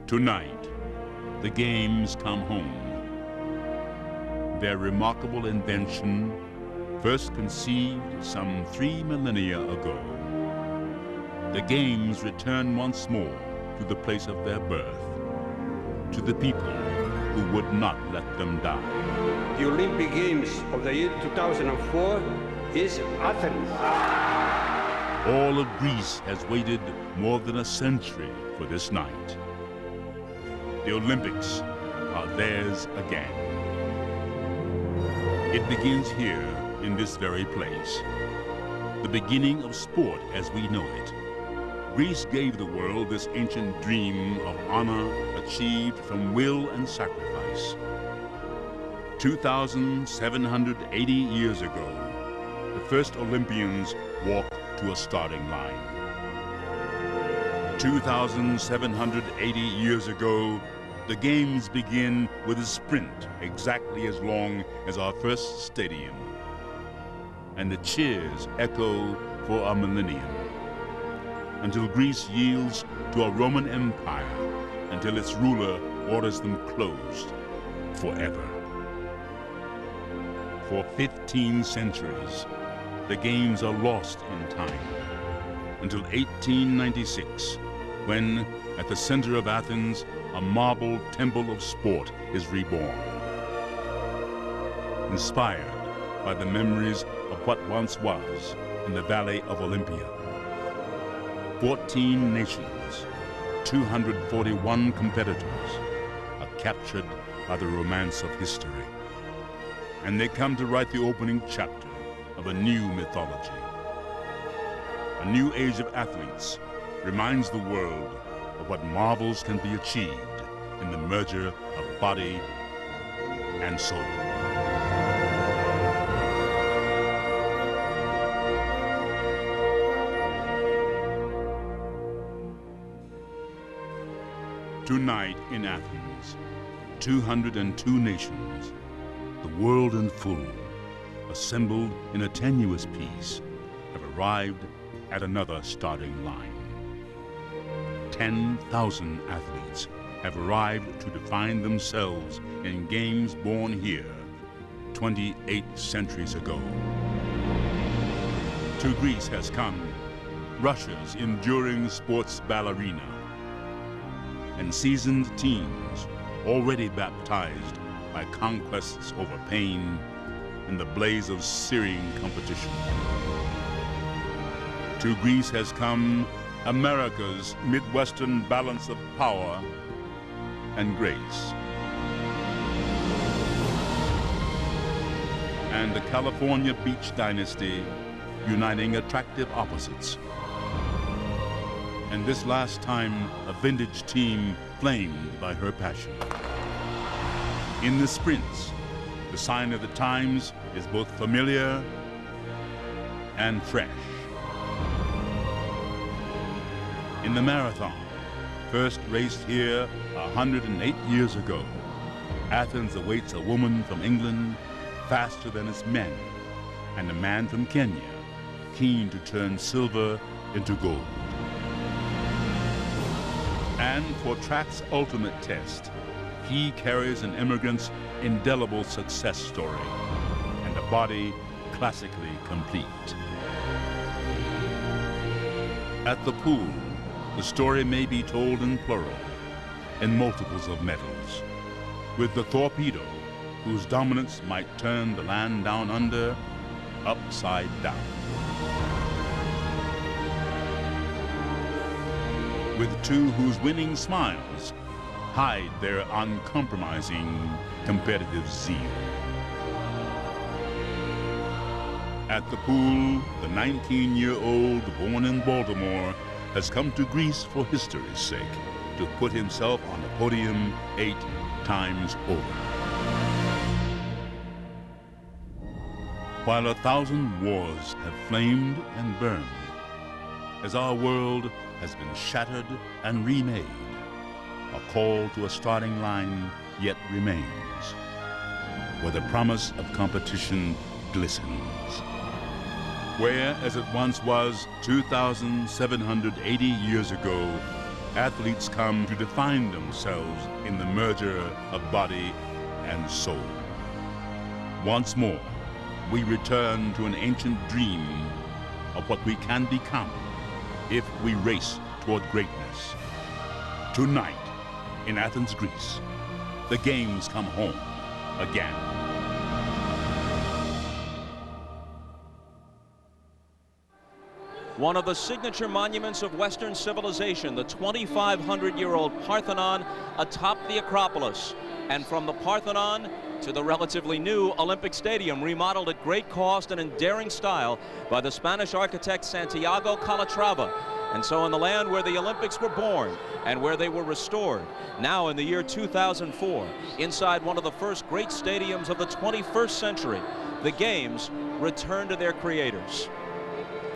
Tonight, the games come home. Their remarkable invention, first conceived some 3 millennia ago. The games return once more to the place of their birth, to the people who would not let them die. The Olympic Games of the year 2004 is Athens. All of Greece has waited more than a century for this night. The Olympics are theirs again. It begins here in this very place, the beginning of sport as we know it. Greece gave the world this ancient dream of honor achieved from will and sacrifice. 2,780 years ago, the first Olympians walked to a starting line. 2,780 years ago, the games begin with a sprint exactly as long as our first stadium. And the cheers echo for a millennium, until Greece yields to a Roman Empire, until its ruler orders them closed forever. For 15 centuries, the games are lost in time, until 1896, when, at the center of Athens, a marble temple of sport is reborn. Inspired by the memories of what once was in the Valley of Olympia. 14 nations, 241 competitors are captured by the romance of history. And they come to write the opening chapter of a new mythology. A new age of athletes reminds the world of what marvels can be achieved in the merger of body and soul. Tonight in Athens, 202 nations, the world in full, assembled in a tenuous peace, have arrived at another starting line. 10,000 athletes have arrived to define themselves in games born here 28 centuries ago. To Greece has come Russia's enduring sports ballerina and seasoned teams already baptized by conquests over pain and the blaze of searing competition. To Greece has come America's Midwestern balance of power and grace, and the California Beach Dynasty uniting attractive opposites. And this last time, a vintage team flamed by her passion. In the sprints, the sign of the times is both familiar and fresh. In the marathon, first raced here 108 years ago, Athens awaits a woman from England faster than its men, and a man from Kenya keen to turn silver into gold. And for track's ultimate test, he carries an immigrant's indelible success story and a body classically complete. At the pool, the story may be told in plural, in multiples of medals, with the torpedo whose dominance might turn the land down under upside down. With two whose winning smiles hide their uncompromising competitive zeal. At the pool, the 19-year-old born in Baltimore has come to Greece for history's sake to put himself on the podium 8 times over. While 1,000 wars have flamed and burned, as our world has been shattered and remade, a call to a starting line yet remains, where the promise of competition glistens. Where, as it once was 2,780 years ago, athletes come to define themselves in the merger of body and soul. Once more, we return to an ancient dream of what we can become if we race toward greatness. Tonight, in Athens, Greece, the games come home again. One of the signature monuments of Western civilization, the 2,500-year-old Parthenon atop the Acropolis. And from the Parthenon to the relatively new Olympic Stadium, remodeled at great cost and in daring style by the Spanish architect Santiago Calatrava. And so in the land where the Olympics were born and where they were restored, now in the year 2004, inside one of the first great stadiums of the 21st century, the Games return to their creators.